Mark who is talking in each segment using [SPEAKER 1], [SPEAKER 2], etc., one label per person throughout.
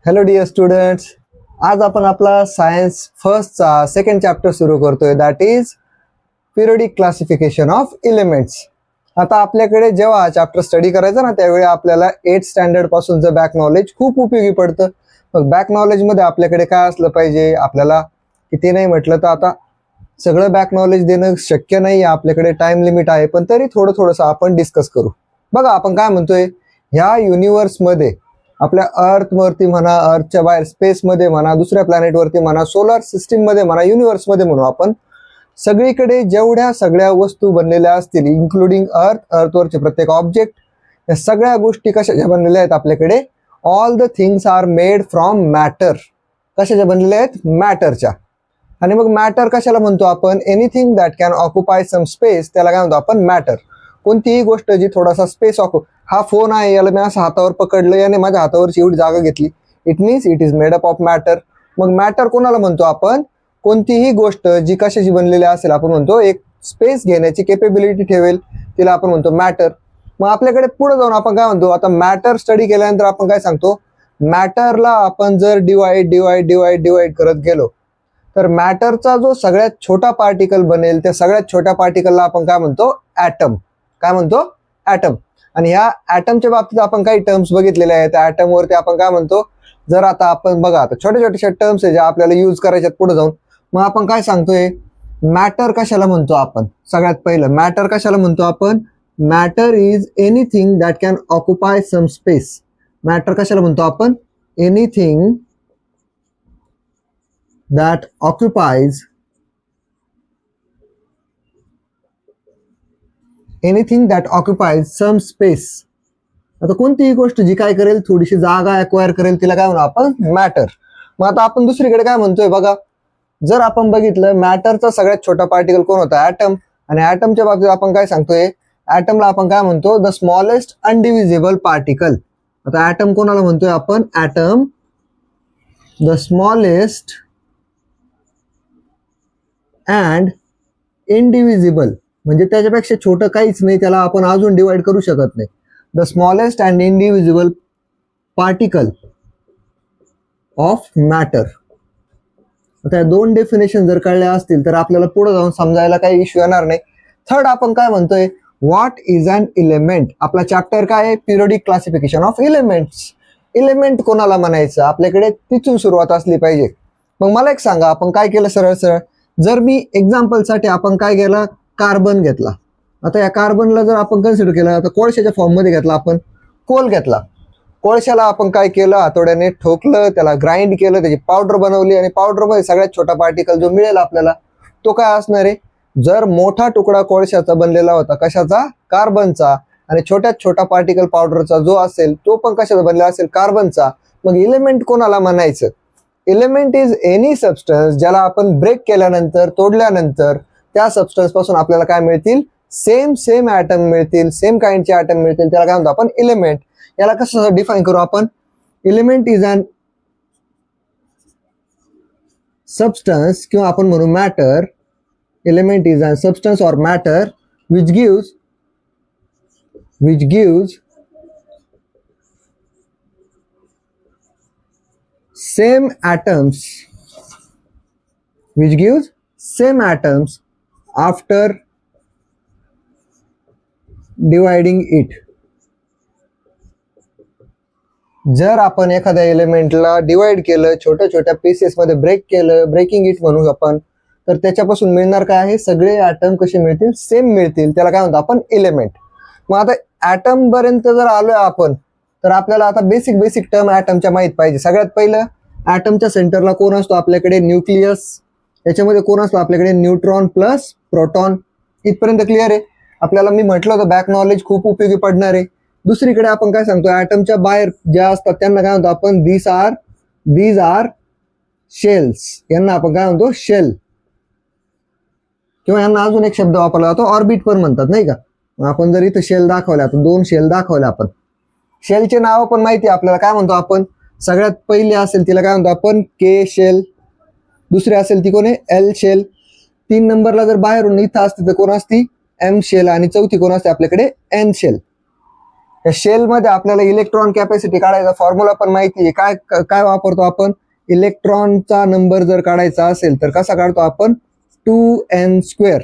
[SPEAKER 1] Hello dear students, आज आपण आपला सायन्स फर्स्टचा सेकंड चॅप्टर सुरू करतोय, that is periodic classification of elements. आता आपल्याकडे जेव्हा हा चॅप्टर स्टडी करायचा ना, त्यावेळी आपल्याला 8th स्टँडर्ड पासूनचं बॅक नॉलेज खूप उपयोगी पडतं. मग बॅक नॉलेजमध्ये आपल्याकडे काय असलं पाहिजे, आपल्याला किती नाही म्हटलं तर आता सगळं बॅक नॉलेज देणं शक्य नाही, आपल्याकडे टाइम लिमिट आहे, पण तरी थोडंसं आपण डिस्कस करू. बघा आपण काय म्हणतोय, ह्या युनिवर्समध्ये आपल्या अर्थवरती म्हणा, अर्थच्या बाहेर स्पेसमध्ये म्हणा, दुसऱ्या प्लॅनेटवरती म्हणा, सोलर सिस्टीममध्ये म्हणा, युनिवर्समध्ये म्हणू आपण, सगळीकडे जेवढ्या सगळ्या वस्तू बनलेल्या असतील, इन्क्लुडिंग अर्थवरचे प्रत्येक ऑब्जेक्ट, या सगळ्या गोष्टी कशाच्या बनलेल्या आहेत आपल्याकडे, all the things are made from matter. कशाच्या बनलेल्या आहेत? मॅटरच्या. आणि मग मॅटर कशाला म्हणतो आपण? Anything that can occupy some space, त्याला काय म्हणतो आपण? मॅटर. कोणतीही गोष्ट जी थोडासा स्पेस हा फोन आहे, याला मी असं हातावर पकडलं, याने माझ्या हातावरची एवढी जागा घेतली, it means it is made up of matter. मग मॅटर कोणाला म्हणतो आपण? कोणतीही गोष्ट जी कशाची बनलेली असेल, आपण म्हणतो एक स्पेस घेण्याची केपेबिलिटी ठेवेल, तिला आपण म्हणतो मॅटर. मग आपल्याकडे पुढे जाऊन आपण काय म्हणतो, आता मॅटर स्टडी केल्यानंतर आपण काय सांगतो, मॅटरला आपण जर डिवाइड करत गेलो, तर मॅटरचा जो सगळ्यात छोटा पार्टिकल बनेल, त्या सगळ्यात छोट्या पार्टिकलला आपण काय म्हणतो? ॲटम. काय म्हणतो? ॲटम. आणि ह्या ॲटमच्या बाबतीत आपण काही टर्म्स बघितलेल्या आहेत. ॲटमवरती आपण काय म्हणतो, जर आता आपण बघा, आता छोट्या टर्म्स आहे ज्या आपल्याला यूज करायच्यात पुढे जाऊन. मग आपण काय सांगतोय, मॅटर कशाला म्हणतो आपण? सगळ्यात पहिलं मॅटर कशाला म्हणतो आपण? Matter is anything that can occupy some space. Matter कशाला म्हणतो आपण? Anything that occupies some space. आता कोणतीही गोष्ट जी काय करेल, थोडीशी जागा एक्वायर करेल, तिला काय म्हणू आपण? मॅटर. मग आता आपण दुसरीकडे काय म्हणतोय बघा, जर आपण बघितलं, मॅटरचा सगळ्यात छोटा पार्टिकल कोण होता? ॲटम. आणि ॲटमच्या बाबतीत आपण काय सांगतोय, ॲटमला आपण काय म्हणतो? The smallest undivisible particle. आता ॲटम कोणाला म्हणतोय आपण? Atom the smallest and indivisible, म्हणजे त्याच्यापेक्षा छोटं काहीच नाही, त्याला आपण अजून डिवाइड करू शकत नाही. The smallest and indivisible particle of matter. आता या दोन डेफिनेशन जर कळल्या असतील तर आपल्याला पुढे जाऊन समजायला काही इश्यू येणार नाही. थर्ड आपण काय म्हणतोय, व्हॉट इज अन एलिमेंट. आपला चॅप्टर काय आहे? Periodic classification of elements. Element कोणाला म्हणायचं, आपल्याकडे तिथून सुरुवात असली पाहिजे. मग मला एक सांगा, आपण काय केलं? सरळ जर मी एक्झाम्पलसाठी आपण काय केलं, कार्बन घेतला. आता या कार्बनला जर आपण कन्सिडर केलं, आता कोळशाच्या फॉर्ममध्ये घेतला, आपण कोल घेतला. कोळशाला आपण काय केलं, हातोड्याने ठोकलं, त्याला ग्राइंड केलं, त्याची पावडर बनवली, आणि पावडरमध्ये सगळ्यात छोटा पार्टिकल जो मिळेल आपल्याला, तो काय असणार आहे? जर मोठा तुकडा कोळशाचा बनलेला होता, कशाचा? कार्बनचा, आणि छोट्यात छोटा पार्टिकल पावडरचा जो असेल, तो पण कशाचा बनलेला असेल? कार्बनचा. मग एलिमेंट कोणाला म्हणायचं? एलिमेंट इज एनी सबस्टन्स ज्याला आपण ब्रेक केल्यानंतर, तोडल्यानंतर त्या सबस्टन्स पासून आपल्याला काय मिळतील? सेम ॲटम मिळतील, सेम काइंडचे ॲटम मिळतील, त्याला काय म्हणतो आपण? एलिमेंट. याला कसं डिफाईन करू आपण? एलिमेंट इज अन सबस्टन्स, किंवा आपण म्हणू matter. Element is an substance or matter which gives same atoms after dividing it. जर आपण एखाद्या एलिमेंटला डिवाइड केलं, छोट्या पीसेसमध्ये ब्रेक केलं, ब्रेकिंग इट म्हणू आपण, तर त्याच्यापासून मिळणार काय आहे? सगळे ॲटम कसे मिळतील? सेम मिळतील, त्याला काय म्हणतो आपण? एलिमेंट. मग आता ॲटम पर्यंत जर आलोय आपण, तर आपल्याला आता बेसिक टर्म ॲटमच्या माहीत पाहिजे. सगळ्यात पहिलं, ॲटमच्या सेंटरला कोण असतो? आपल्याकडे न्यूक्लियस. याच्यामध्ये कोण असतो? आपल्याकडे न्यूट्रॉन प्लस प्रोटॉन. इथपर्यंत क्लिअर आहे आपल्याला? मी म्हटलं होतं बॅक नॉलेज खूप उपयोगी पडणार आहे. दुसरीकडे आपण काय सांगतो, ॲटमच्या बाहेर ज्या असतात त्यांना काय म्हणतो आपण? These are shells. यांना आपण काय म्हणतो? शेल. किंवा यांना अजून एक शब्द वापरला जातो, ऑर्बिट पण म्हणतात, नाही का? आपण जर इथं शेल दाखवल्या, तर 2 शेल दाखवल्या आपण. शेलचे नाव पण माहिती आपल्याला. काय म्हणतो आपण? सगळ्यात पहिली असेल तिला काय म्हणतो आपण? के शेल. दुसरी असेल ती कोण आहे? L shell. 3 नंबरला जर बाहेरून इथं असते तर कोण असती? M shell. आणि चौथी कोण असते आपल्याकडे? N shell. या शेलमध्ये आपल्याला इलेक्ट्रॉन कॅपॅसिटी काढायचा फॉर्म्युला पण माहिती आहे. काय काय वापरतो आपण? इलेक्ट्रॉनचा नंबर जर काढायचा असेल तर कसा काढतो आपण? 2n².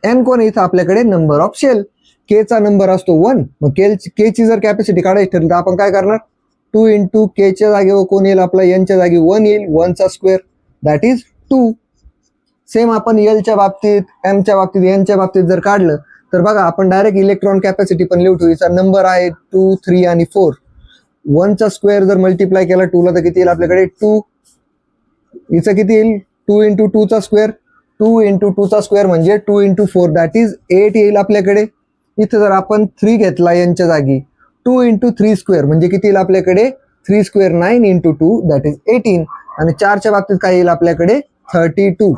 [SPEAKER 1] n कोण इथं आपल्याकडे? Number of shell. के चा नंबर असतो 1. मग के ची जर कॅपॅसिटी काढायची ठरली तर आपण काय करणार? 2 × के च्या जागेवर कोण येईल? आपला n च्या जागी 1 येईल. 1चा स्क्वेअर दॅट इज 2. सेम आपण एल च्या बाबतीत, एम च्या बाबतीत, एन च्या बाबतीत जर काढलं तर बघा आपण डायरेक्ट इलेक्ट्रॉन कॅपॅसिटी पण लिहू. हिचा नंबर आहे 2, 3 आणि 4. 1चा स्क्वेअर जर मल्टिप्लाय केला 2 ला तर किती येईल आपल्याकडे? 2. हिचं किती येईल? 2 × 2 चा स्क्वेअर. 2 × 2 चा स्क्वेअर म्हणजे 2 × 4 दॅट इज 8 येईल आपल्याकडे. इथं जर आपण 3 घेतला यांच्या जागी 2 × 3 स्क्वेअर म्हणजे किती येईल आपल्याकडे? 3 स्क्वेअर 9 × 2 दॅट इज 18. आणि 4 च्या बाबतीत काय येईल आपल्याकडे? 32.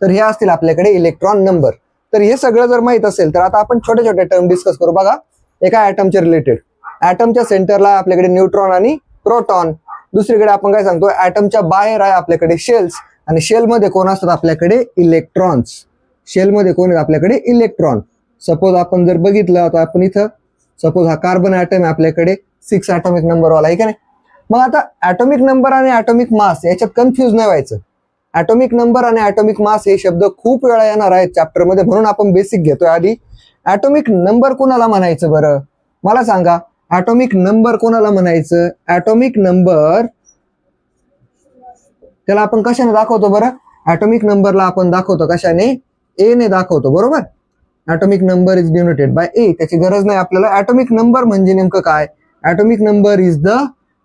[SPEAKER 1] तर हे असतील आपल्याकडे इलेक्ट्रॉन नंबर. तर हे सगळं जर माहित असेल तर आता आपण छोटे छोटे टर्म डिस्कस करू. बघा एका ऍटमच्या रिलेटेड. ऍटमच्या सेंटरला आपल्याकडे न्यूट्रॉन आणि प्रोटॉन. दुसरीकडे आपण काय सांगतो? ऍटमच्या बाहेर आहे आपल्याकडे शेल्स. आणि शेलमध्ये कोण असतात आपल्याकडे? इलेक्ट्रॉन्स. शेलमध्ये कोण आहेत आपल्याकडे? इलेक्ट्रॉन. सपोज आपण जर बघितलं आता आपण इथं सपोज हा कार्बन ॲटम आहे आपल्याकडे 6 ॲटॉमिक नंबरवाला आहे का नाही. मग आता ॲटॉमिक नंबर आणि ॲटॉमिक मास याच्यात कन्फ्यूज नाही व्हायचं. ॲटॉमिक नंबर आणि ॲटॉमिक मास हे शब्द खूप वेळा येणार आहेत चॅप्टरमध्ये, म्हणून आपण बेसिक घेतोय आधी. ॲटॉमिक नंबर कोणाला म्हणायचं बरं? मला सांगा. ॲटॉमिक नंबर कोणाला म्हणायचं? ॲटॉमिक नंबर त्याला आपण कशाने दाखवतो बरं? ॲटॉमिक नंबरला आपण दाखवतो कशाने? ए ने दाखवतो, बरोबर. Atomic number is denoted by A. त्याची गरज नाही आपल्याला. ॲटॉमिक नंबर म्हणजे नेमकं काय? Atomic number is the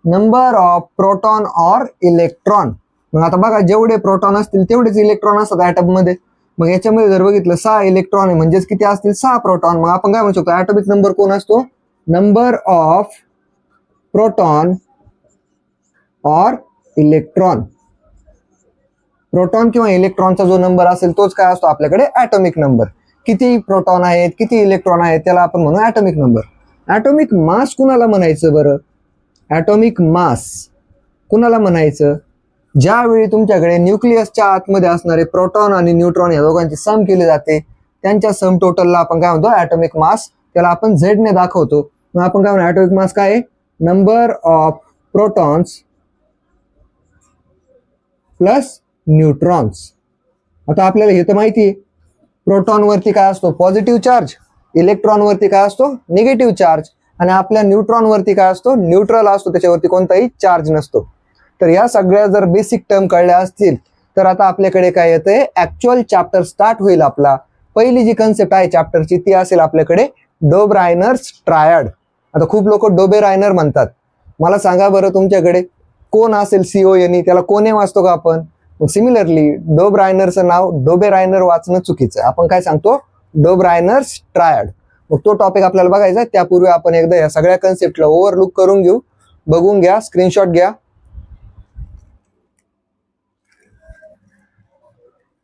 [SPEAKER 1] number of proton or electron. मग आता बघा जेवढे प्रोटॉन असतील तेवढेच इलेक्ट्रॉन असतात ॲटम मध्ये. मग याच्यामध्ये जर बघितलं 6 इलेक्ट्रॉन आहे म्हणजेच किती असतील? 6 प्रोटॉन. मग आपण काय म्हणू शकतो? ॲटॉमिक नंबर कोण असतो? Number of proton or electron. Proton किंवा इलेक्ट्रॉनचा जो नंबर असेल तोच काय असतो आपल्याकडे? Atomic number. किती प्रोटॉन आहेत, किती इलेक्ट्रॉन आहेत त्याला आपण म्हणू ॲटॉमिक नंबर. ॲटॉमिक मास कुणाला म्हणायचं बरं? ॲटॉमिक मास कुणाला म्हणायचं? ज्यावेळी तुमच्याकडे न्यूक्लियसच्या आतमध्ये असणारे प्रोटॉन आणि न्यूट्रॉन या दोघांची सम केली जाते त्यांच्या सम टोटलला आपण काय म्हणतो? Atomic mass. त्याला आपण झेड ने दाखवतो. मग आपण काय म्हणू? ॲटॉमिक मास काय आहे? Number of protons plus neutrons. आता आपल्याला हे तर माहिती आहे प्रोटॉन वरती काय असतो? Positive charge. इलेक्ट्रॉन वरती काय असतो? Negative charge. आणि आपल्या न्यूट्रॉन वरती काय असतो? न्यूट्रल असतो. त्याच्यावरती कोणताही चार्ज नसतो. तर या सगळ्या जर बेसिक टर्म कळल्या असतील तर आता आपल्याकडे काय येतंय? ऍक्च्युअल चॅप्टर स्टार्ट होईल आपला. पहिली जी कन्सेप्ट आहे चॅप्टरची ती असेल आपल्याकडे डोब्रायनर्स ट्रायड. आता खूप लोक डोबेरायनर म्हणतात. मला सांगा बरं तुमच्याकडे कोण असेल CONE? त्याला कोणे वाचतो का आपण? सिमिलरली डोब्रायनरचं नाव डोबेरायनर वाचणं चुकीचं आहे. आपण काय सांगतो? डोब्रायनर्स ट्रायड. मग तो टॉपिक आपल्याला बघायचा आहे. त्यापूर्वी आपण एकदा या सगळ्या कन्सेप्टला ओव्हरलुक करून घेऊ. बघून घ्या, स्क्रीनशॉट घ्या.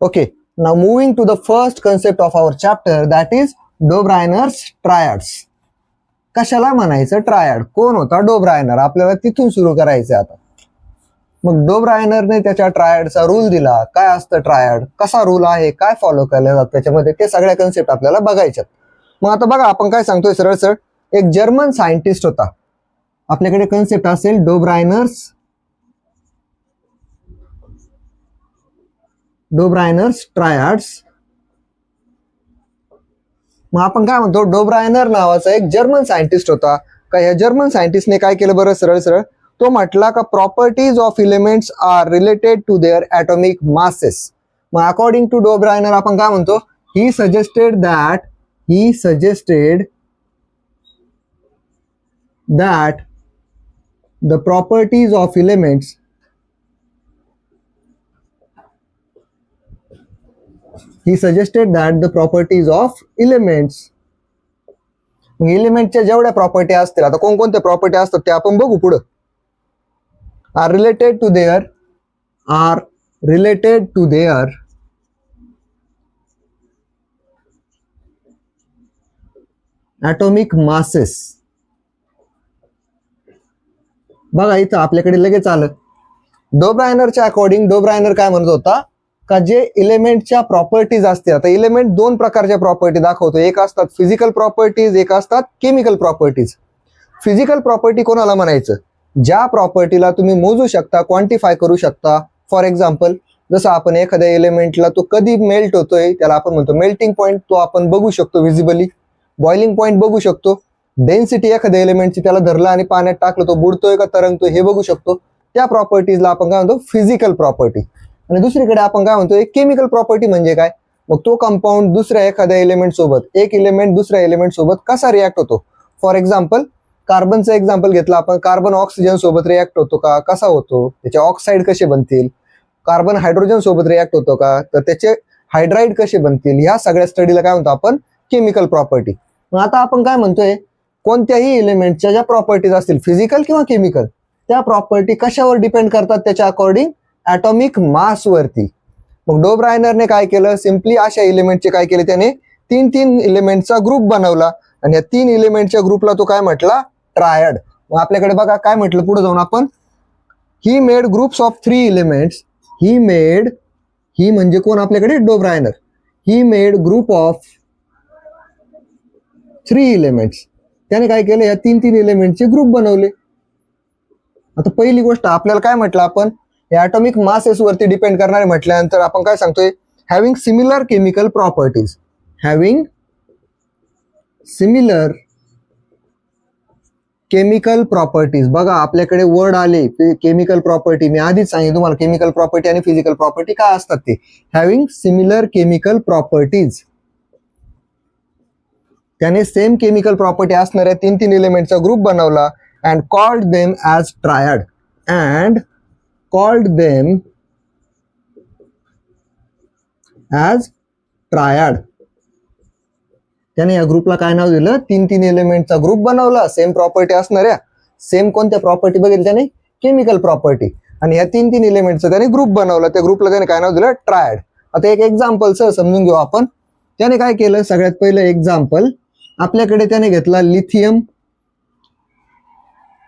[SPEAKER 1] Okay, now moving to the first concept of our chapter, that is Dobryner's triads. कशाला म्हणायचं ट्रायड? कोण होता डोब्रायनर? आपल्याला तिथून सुरू करायचं आता. मग डोब्रायनरने त्याच्या ट्रायडचा रूल दिला. काय असतं ट्रायड? कसा रूल आहे? काय फॉलो केलं जातं त्याच्यामध्ये? ते सगळ्या कन्सेप्ट आपल्याला बघायच्यात. मग आता बघा आपण काय सांगतोय सरळ सरळ. एक जर्मन सायंटिस्ट होता. आपल्याकडे कन्सेप्ट असेल डोब्रायनर्स ट्रायड्स. मग आपण काय म्हणतो? डोब्रायनर नावाचा एक जर्मन सायंटिस्ट होता. का या जर्मन सायंटिस्टने काय केलं बरं? सरळ सरळ तो म्हटला का properties of elements are related to their atomic masses. मग अकॉर्डिंग टू डोब्रायनर आपण काय म्हणतो? He suggested that the properties of elements he suggested that the properties of elements. मग एलिमेंटच्या जेवढ्या प्रॉपर्टी असतील, आता कोणकोणत्या प्रॉपर्टी असतात ते आपण बघू पुढं. Are related to their atomic masses. बघा इथं आपल्याकडे लगेच आलं. डोब्रायनरच्या अकॉर्डिंग डोब्रायनर काय म्हणत होता? का जे इलेमेंटच्या प्रॉपर्टीज असतात. आता इलेमेंट दोन प्रकारच्या प्रॉपर्टी दाखवतो. एक असतात फिजिकल प्रॉपर्टीज, एक असतात केमिकल प्रॉपर्टीज. फिजिकल प्रॉपर्टी कोणाला म्हणायचं? ज्या प्रॉपर्टीला तुम्ही मोजू शकता, क्वांटिफाय करू शकता. फॉर एक्झाम्पल, जसं आपण एखाद्या एलिमेंटला तो कधी मेल्ट होतोय त्याला आपण म्हणतो मेल्टिंग पॉईंट, तो आपण बघू शकतो व्हिजिबली. बॉइलिंग पॉईंट बघू शकतो. डेन्सिटी एखाद्या एलिमेंटची, त्याला धरलं आणि पाण्यात टाकलं तो बुडतोय का तरंगतोय हे बघू शकतो. त्या प्रॉपर्टीजला आपण काय म्हणतो? Physical property. आणि दुसरीकडे आपण काय म्हणतो? एक केमिकल प्रॉपर्टी म्हणजे काय? मग तो कंपाऊंड दुसऱ्या एखाद्या एलिमेंट सोबत, एक एलिमेंट दुसऱ्या एलिमेंट सोबत कसा रिॲक्ट होतो. फॉर एक्झाम्पल, कार्बनचं एक्झाम्पल घेतलं आपण, कार्बन ऑक्सिजन सोबत रिॲक्ट होतो का, कसा होतो, त्याचे ऑक्साईड कसे बनतील. कार्बन हायड्रोजन सोबत रिॲक्ट होतो का, तर त्याचे हायड्राईड कसे बनतील. ह्या सगळ्या स्टडीला काय म्हणतो आपण? Chemical property. मग आता आपण काय म्हणतोय? कोणत्याही एलिमेंटच्या ज्या प्रॉपर्टीज असतील, फिजिकल किंवा केमिकल, त्या प्रॉपर्टी कशावर डिपेंड करतात? त्याच्या अकॉर्डिंग ॲटॉमिक मासवरती. मग डोब्रायनरने काय केलं? सिम्पली अशा एलिमेंटचे काय केले? त्याने 3 एलिमेंटचा ग्रुप बनवला आणि या 3 एलिमेंटच्या ग्रुपला तो काय म्हटला? ट्रायड. मग आपल्याकडे बघा काय म्हटलं पुढे जाऊन आपण, he made groups of 3 elements. ही म्हणजे कोण? आपल्याकडे Dobereiner. He made group of 3 elements. त्याने काय केलं? या 3 एलिमेंटचे ग्रुप बनवले. आता पहिली गोष्ट आपल्याला काय म्हटलं आपण? या ॲटॉमिक मासेस वरती डिपेंड करणारे म्हटल्यानंतर आपण काय सांगतोय? Having similar chemical properties. Having similar chemical properties. बघा आपल्याकडे वर्ड आले केमिकल प्रॉपर्टी. मी आधीच सांगितलं तुम्हाला केमिकल प्रॉपर्टी आणि फिजिकल प्रॉपर्टी काय असतात ते. Having similar chemical properties. त्याने सेम केमिकल प्रॉपर्टी असणाऱ्या 3 एलिमेंटचा ग्रुप बनवला and called them as triad. त्याने या ग्रुपला काय नाव दिलं? 3 एलिमेंटचा ग्रुप बनवला, सेम प्रॉपर्टी असणाऱ्या. सेम कोणत्या प्रॉपर्टी बघितली त्याने? Chemical property. आणि या 3 एलिमेंटचा त्याने ग्रुप बनवला, त्या ग्रुपला त्याने काय नाव दिलं? ट्रायड. आता एक एक्झाम्पल सर समजून घेऊ आपण. त्याने काय केलं? सगळ्यात पहिलं एक्झाम्पल, आपल्याकडे त्याने घेतला लिथियम.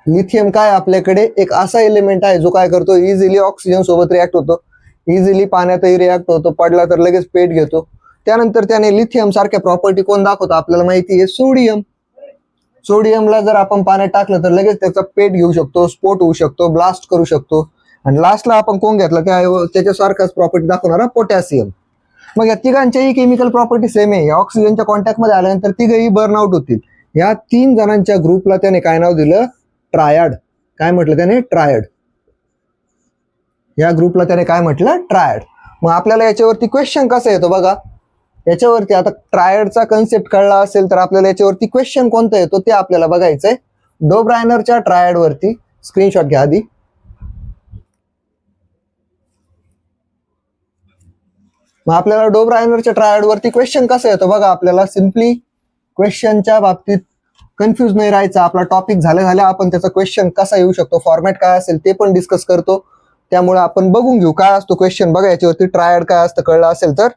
[SPEAKER 1] लिथियम काय? आपल्याकडे एक असा एलिमेंट आहे जो काय करतो? इझिली ऑक्सिजन सोबत रिॲक्ट होतो, इझिली पाण्यातही रिॲक्ट होतो, पडला तर लगेच पेट घेतो. त्यानंतर त्याने लिथियम सारख्या प्रॉपर्टी कोण दाखवतो? आपल्याला माहिती आहे सोडियम. सोडियमला जर आपण पाण्यात टाकलं तर लगेच त्याचा पेट घेऊ शकतो, स्फोट होऊ शकतो, ब्लास्ट करू शकतो. आणि लास्टला आपण कोण घेतला? त्याच्यासारखाच प्रॉपर्टी दाखवणारा पोटॅशियम. मग या तिघांच्याही केमिकल प्रॉपर्टी सेम आहे. ऑक्सिजनच्या कॉन्टॅक्टमध्ये आल्यानंतर तिघही बर्न आउट होतील. या 3 जणांच्या ग्रुपला त्याने काय नाव दिलं? ट्रायड. काय म्हटलं त्याने? ट्रायड. या ग्रुपला त्याने काय म्हटलं? ट्रायड. मग आपल्याला याच्यावरती क्वेश्चन कसा येतो बघा. याच्यावरती आता ट्रायडचा कन्सेप्ट कळला असेल तर आपल्याला याच्यावरती क्वेश्चन कोणता येतो ते आपल्याला बघायचंय. डोब्रायनरच्या ट्रायड वरती स्क्रीनशॉट घ्या आधी. मग आपल्याला डोब्रायनरच्या ट्रायड वरती क्वेश्चन कसा येतो बघा. आपल्याला सिम्पली क्वेश्चनच्या बाबतीत कन्फ्युज नाही राहायचं. आपला टॉपिक झाल्या आपण त्याचा क्वेश्चन कसा येऊ शकतो, फॉर्मॅट काय असेल ते पण डिस्कस करतो. त्यामुळे आपण बघून घेऊ काय असतो क्वेश्चन. बघा याच्यावरती ट्रायड काय असतं कळलं असेल तर.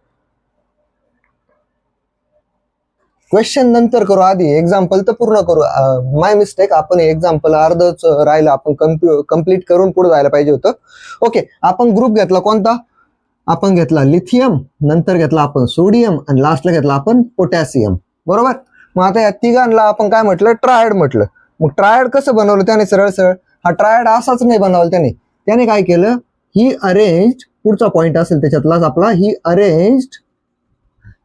[SPEAKER 1] क्वेश्चन नंतर करू, आधी एक्झाम्पल तर पूर्ण करू. माय मिस्टेक, आपण एक्झाम्पल अर्धच राहिलं, आपण कम्प्लीट करून पुढे जायला पाहिजे होतं. ओके, आपण ग्रुप घेतला कोणता? आपण घेतला लिथियम, नंतर घेतला आपण सोडियम आणि लास्टला घेतला आपण पोटॅशियम. बरोबर. मग आता या तिघांना आपण काय म्हटलं? ट्रायड म्हटलं. मग ट्रायड कसं बनवलं त्याने? सरळ हा ट्रायड असाच नाही बनवला त्याने काय केलं? ही अरेंज, पुढचा पॉइंट असेल त्याच्यातलाच आपला, ही अरेंज.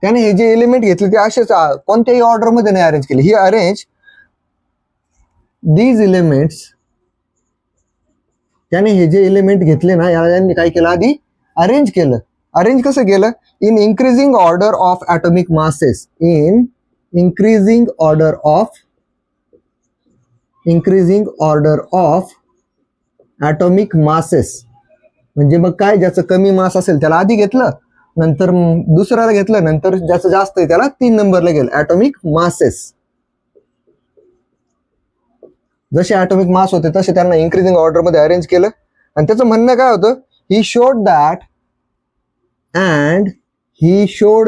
[SPEAKER 1] त्याने हे जे एलिमेंट घेतले ते असेच कोणत्याही ऑर्डर मध्ये नाही अरेंज केले. ही अरेंज दीज एलिमेंट्स. त्याने हे जे एलिमेंट घेतले ना यांनी काय केलं? आधी अरेंज केलं. अरेंज कसं केलं? In increasing order of atomic masses. In increasing order of atomic masses. म्हणजे मग काय? ज्याचं कमी मास असेल त्याला आधी घेतलं, नंतर दुसऱ्याला घेतलं, नंतर ज्याचं जास्त आहे त्याला 3 नंबरला गेलं. Atomic masses. जसे ॲटॉमिक मास होते तसे त्यांना इन्क्रीजिंग ऑर्डर मध्ये अरेंज केलं. आणि त्याचं म्हणणं काय होतं? ही शोड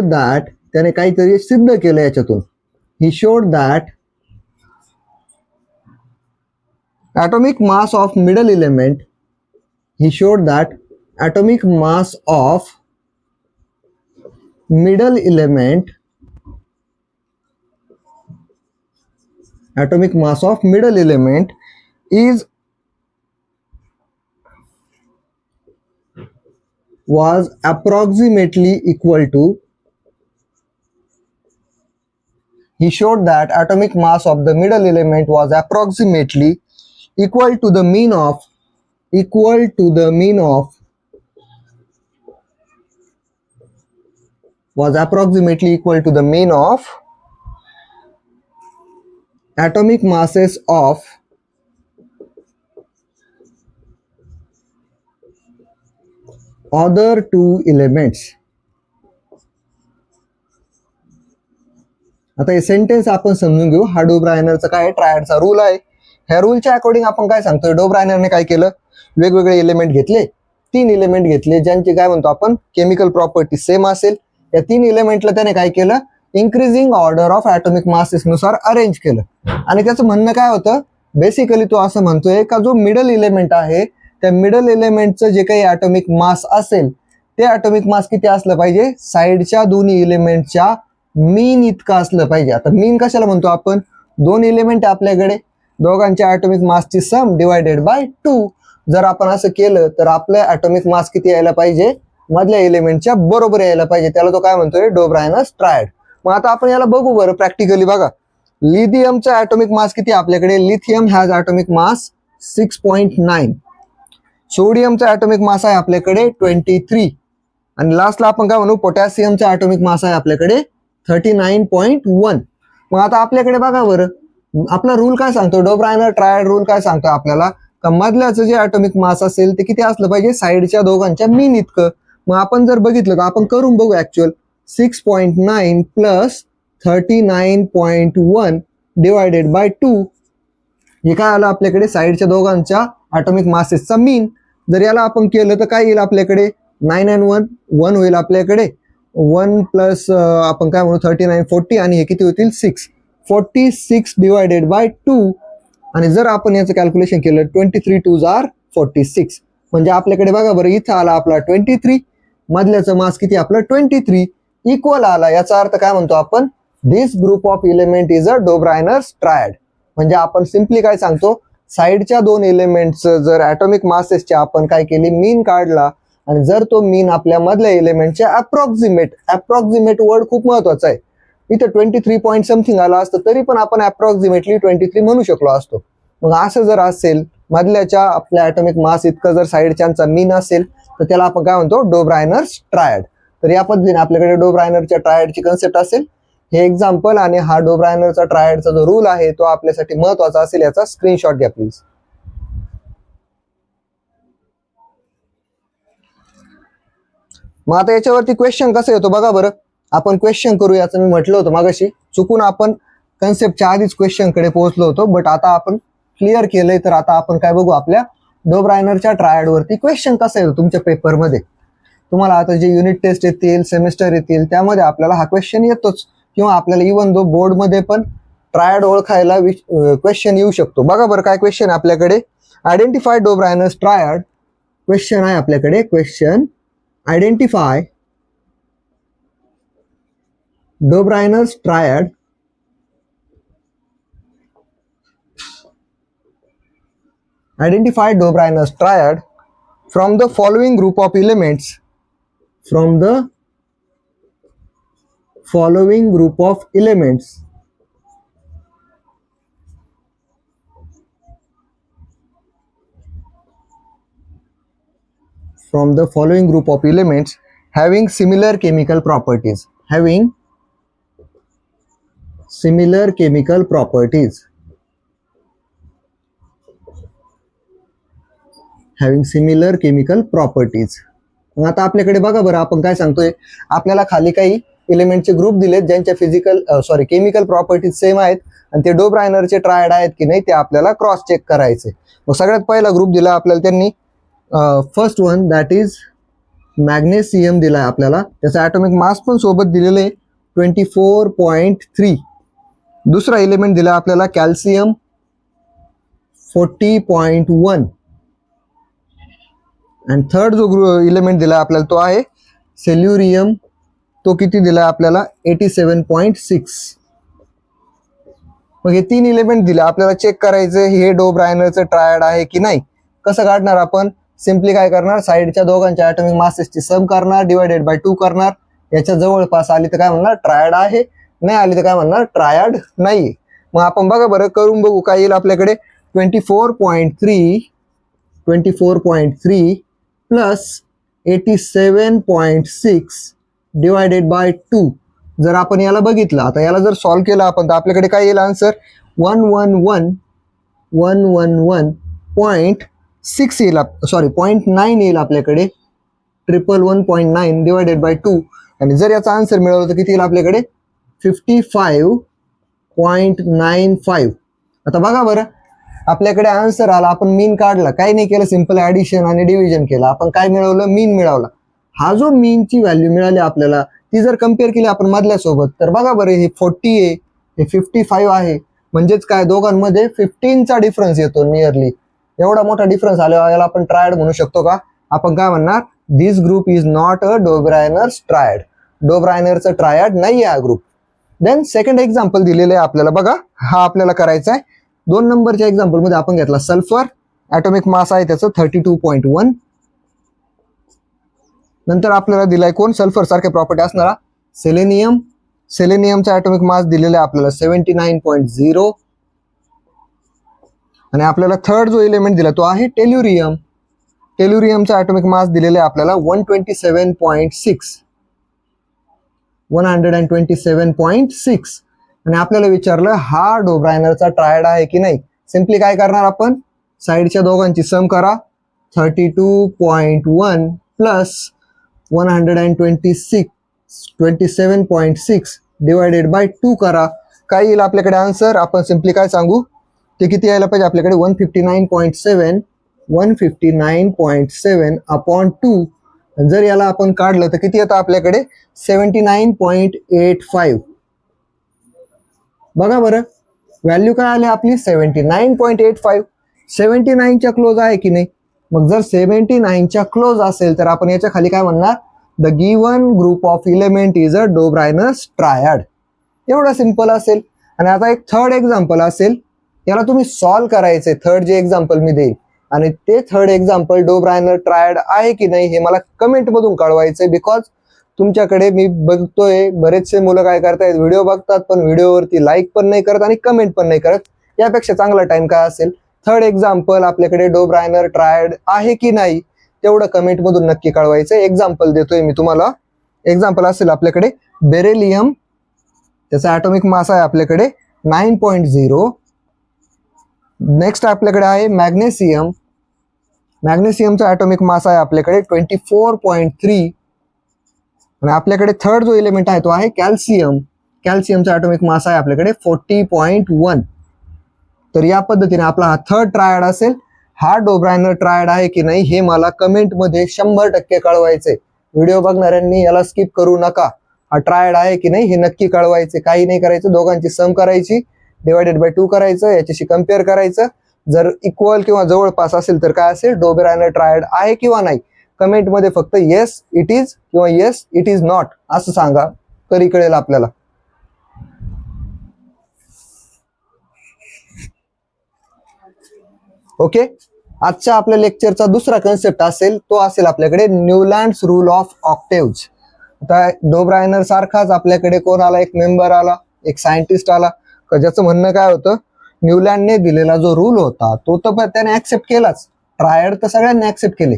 [SPEAKER 1] दॅट त्याने काहीतरी सिद्ध केलं याच्यातून. He showed that atomic mass of middle element atomic mass of middle element was approximately equal to, he showed that atomic mass of the middle element was approximately equal to the mean of atomic masses of other two elements. आता हे sentence आपण समजून घेऊ. हा डोब्रायनरचा काय ट्रायडचा rule आहे. ह्या रूलच्या according आपण काय सांगतोय, डोब्रायनरने काय केलं, वेगवेगळे एलिमेंट घेतले, 3 एलिमेंट घेतले ज्यांचे काय म्हणतो आपण केमिकल प्रॉपर्टी सेम असेल. या 3 एलिमेंटला त्याने काय केलं, increasing order of atomic masses नुसार अरेंज केलं. आणि त्याचं म्हणणं काय होतं, बेसिकली तो असं म्हणतोय का जो मिडल एलिमेंट आहे त्या मिडल एलिमेंटचं जे काही ॲटॉमिक मास असेल ते ॲटॉमिक मास किती असलं पाहिजे, साईडच्या दोन्ही एलिमेंटच्या मीन इतका असलं पाहिजे. आता मीन कशाला म्हणतो आपण, 2 एलिमेंट आपल्याकडे, दोघांच्या ॲटॉमिक मासची सम डिवायडेड बाय 2. जर आपण असं केलं तर आपलं ॲटॉमिक मास किती यायला पाहिजे, मधल्या एलिमेंटच्या बरोबर यायला पाहिजे. त्याला तो काय म्हणतोय, डोब्रायनर्स ट्रायड. मग आता आपण याला बघू बरं प्रॅक्टिकली. बघा, लिथियमचा ॲटॉमिक मास किती आपल्याकडे, लिथियम हॅज ॲटॉमिक मास 6.9. सोडियमचा ॲटॉमिक मास आहे आपल्याकडे 23. आणि लास्टला आपण काय म्हणू, पोटॅशियमचा ॲटॉमिक मास आहे आपल्याकडे 39.1. मग आता आपल्याकडे बघा बरं, आपला रूल काय सांगतो, डोब्रायनर ट्रायड रूल काय सांगतो आपल्याला, का मधल्याचं जे ॲटॉमिक मास असेल ते किती असलं पाहिजे, साईडच्या दोघांच्या मीन इतकं. मग आपण जर बघितलं तर आपण करून बघू. ऍक्च्युअल 6.9 प्लस 39.1 डिवायडेड बाय 2, हे काय आलं आपल्याकडे, साईडच्या दोघांच्या ॲटॉमिक मासेसचा मीन. जर याला आपण केलं तर काय येईल आपल्याकडे, 9 and 1 होईल आपल्याकडे. 1 प्लस आपण काय म्हणू 39 40 आणि हे किती होतील 46 डिवायडेड बाय 2. आणि जर आपण याचं कॅल्क्युलेशन केलं 23 2s are 46. म्हणजे आपल्याकडे बघा बरं, इथं आला आपला 23, मधल्याचं मास किती आपलं 23, इक्वल आला. याचा अर्थ काय म्हणतो आपण, this group of element is a Dobereiner's triad. म्हणजे आपण सिम्पली काय सांगतो, साईडच्या 2 एलिमेंटचं जर ॲटॉमिक मासेसच्या आपण काय केली, मीन काढला आणि जर तो मीन आपल्या मधल्या एलिमेंटच्या अप्रॉक्सिमेट वर्ड खूप महत्वाचा आहे. इथं 23 पॉईंट समथिंग आला असतं तरी पण आपण अप्रॉक्सिमेटली 23 म्हणू शकलो असतो. मग असं जर असेल, मधल्याच्या आपल्या ॲटॉमिक मास इतकं जर साईडच्यांचा मीन असेल तर त्याला आपण काय म्हणतो, डोब्रायनर्स ट्रायड. तर या पद्धतीने आपल्याकडे डोब्रायनरच्या ट्रायडची कन्सेप्ट असेल. हे एक्झाम्पल आणि हा डोब्रायनरचा ट्रायडचा जो रूल आहे तो आपल्यासाठी महत्वाचा असेल. याचा स्क्रीनशॉट घ्या प्लीज. मग आता याच्यावरती क्वेश्चन कसं येतो बघा बरं, आपण क्वेश्चन करू. याचं मी म्हटलं होतं मागाशी, चुकून आपण कन्सेप्टच्या आधीच क्वेश्चन कडे पोहोचलो होतो, बट आता आपण क्लिअर केलंय. तर आता आपण काय बघू, आपल्या डोब्रायनरच्या ट्रायड वरती क्वेश्चन कसं येतो तुमच्या पेपरमध्ये. तुम्हाला आता जे युनिट टेस्ट येतील, सेमिस्टर येतील, त्यामध्ये आपल्याला हा क्वेश्चन येतोच, किंवा आपल्याला इव्हन दो बोर्डमध्ये पण ट्रायड ओळखायला क्वेश्चन येऊ शकतो. बघा बरं काय क्वेश्चन आपल्याकडे, आयडेंटिफाय डोब्रायनर्स ट्रायड. क्वेश्चन आहे आपल्याकडे, question identify Dobryner's triad from the following group of elements having similar chemical properties. Having similar chemical properties. मग आता आपल्याकडे बघा बरं, आपण काय सांगतोय, आपल्याला खाली काही एलिमेंटचे ग्रुप दिलेत ज्यांच्या केमिकल प्रॉपर्टीज सेम आहेत आणि ते डोब्रायनरचे ट्रायड आहेत की नाही ते आपल्याला क्रॉस चेक करायचे. मग सगळ्यात पहिला ग्रुप दिला आपल्याला त्यांनी, first one that is magnesium दिलाय आपल्याला. त्याचा ॲटॉमिक मास पण सोबत दिलेलं आहे 24.3. दुसरा एलिमेंट दिला आपल्याला कॅल्शियम 40.1. आणि थर्ड जो एलिमेंट दिला आपल्याला तो आहे सेल्युरियम. तो किती दिला आपल्याला 87.6. मग हे 3 एलिमेंट दिले, आपल्याला चेक करायचं हे डोब्रायनरचं ट्रायड आहे की नाही. कसं काढणार आपण, सिम्पली काय करणार, साईडच्या दोघांच्या ॲटॉमिक मासेसची सम करणार, डिवायडेड बाय 2 करणार. याच्या जवळपास आली तर काय म्हणणार, ट्रायड आहे, नाही आली तर काय म्हणणार, ट्रायड नाही. मग आपण बघा बरं, करून बघू काय येईल आपल्याकडे. 24.3 प्लस 87.6 डिवायडेड बाय 2. जर आपण याला बघितलं, आता याला जर सॉल्व्ह केलं आपण, तर आपल्याकडे काय येईल आन्सर, 111.6 येईल, सॉरी 0.9 येईल आपल्याकडे. 111.9 डिवायडेड बाय 2. आणि जर याचा आन्सर मिळवलं तर किती येईल आपल्याकडे, 55.95. आता बघा बरं, आपल्याकडे आन्सर आला, आपण मीन काढला, काही नाही केलं, सिंपल ऍडिशन आणि डिव्हिजन केलं, आपण काय मिळवलं, मीन मिळवला. हा जो मीनची व्हॅल्यू मिळाली आपल्याला, ती जर कम्पेअर केली आपण मधल्या सोबत, तर बघा बरं, हे 40 आहे, हे 55 आहे, म्हणजेच काय, दोघांमध्ये 15चा डिफरन्स येतो नियरली. एवढा मोठा डिफरन्स आल्यावर याला आपण ट्रायड म्हणू शकतो का. आपण काय म्हणणार, this group is not a Dobereiner's triad. डोब्रायनरचं ट्रायड नाही हा ग्रुप. देन सेकंड एक्झाम्पल दिलेलं आहे आपल्याला, बघा हा आपल्याला करायचा आहे. 2 नंबरच्या एक्झाम्पल मध्ये आपण घेतला सल्फर, ॲटॉमिक मास आहे त्याचं 32.1. नंतर आपल्याला दिलाय कोण, सल्फर सारखे प्रॉपर्टी असणारा सेलेनियम. सेलेनियमचा ॲटॉमिक मास दिलेला आहे आपल्याला 79.0. आणि आपल्याला थर्ड जो एलिमेंट दिला तो आहे टेल्युरियम. टेल्युरियमचा ॲटॉमिक मास दिलेला आहे आपल्याला 127.6. आणि आपल्याला विचारलं हा डोब्रायनरचा ट्रायड आहे की नाही. सिम्पली काय करणार आपण, साईडच्या दोघांची सम करा, 32.1 प्लस 27.6 डिवायडेड बाय 2 करा. काय येईल आपल्याकडे आन्सर, आपण सिम्पली काय सांगू, ते किती यायला पाहिजे आपल्याकडे, 159.7 अपॉन 2. जर याला आपण काढलं तर किती येतं आपल्याकडे, 79.85. बघा बरं, व्हॅल्यू काय आली आपली, 79.85. 79च्या क्लोज आहे की नाही. मग जर 79च्या क्लोज असेल तर आपण याच्या खाली काय म्हणणार, the given group of element is a Dobereiner's triad. एवढं सिंपल असेल. आणि आता एक थर्ड एक्झाम्पल असेल, याला तुम्ही सॉल्व्ह करायचंय. थर्ड जे एक्झाम्पल मी देईल आणि ते थर्ड एक्झाम्पल डोब्रायनर ट्रायड आहे की नाही हे मला कमेंट मधून कळवायचंय. बिकॉज तुमच्याकडे मी बघतोय बरेचसे मुलं काय करतायत, व्हिडिओ बघतात पण व्हिडिओवरती लाईक पण नाही करत आणि कमेंट पण नाही करत. यापेक्षा चांगला टाइम काय असेल, थर्ड एक्झाम्पल आपल्याकडे डोब्रायनर ट्रायड आहे की नाही तेवढं कमेंट मधून नक्की कळवायचं. एक्झाम्पल देतोय मी तुम्हाला. एक्झाम्पल असेल आपल्याकडे बेरिलियम, त्याचा ॲटॉमिक मास आहे आपल्याकडे 9.0. नेक्स्ट आपल्याकडे आहे मॅग्नेशियम. मॅग्नेशियमचा ॲटॉमिक मास आहे आपल्याकडे 24.3. आणि आपल्याकडे थर्ड जो एलिमेंट आहे तो आहे कॅल्शियम. कॅल्शियमचा ॲटॉमिक मास आहे आपल्याकडे 40.1. तर या पद्धतीने आपला हा थर्ड ट्रायड असेल. हा डोब्रायनर ट्रायड आहे की नाही हे मला कमेंटमध्ये 100% कळवायचंय. व्हिडिओ बघणाऱ्यांनी याला स्किप करू नका. हा ट्रायड आहे की नाही हे नक्की कळवायचे. काही नाही करायचं, दोघांची सम करायची, डिवायडेड बाय 2 करायचं, याच्याशी कम्पेअर करायचं. जर इक्वल किंवा जवळपास असेल तर काय असेल, डोब्रायनर ट्रायड आहे किंवा नाही. कमेंटमध्ये फक्त येस इट इज किंवा येस इट इज नॉट असं सांगा, तरी कळेल आपल्याला. ओके, आजच्या आपल्या लेक्चरचा दुसरा कन्सेप्ट असेल तो असेल आपल्याकडे न्यूलँड्स रूल ऑफ ऑक्टेव्ज. आता डोब्रायनर सारखाच आपल्याकडे कोण आला, एक मेंबर आला, एक सायंटिस्ट आला, ज्याचं म्हणणं काय होतं, न्यूलँडने दिलेला जो रूल होता तो तर त्याने ऍक्सेप्ट केलाच. ट्रायड तर सगळ्यांनी ऍक्सेप्ट केले,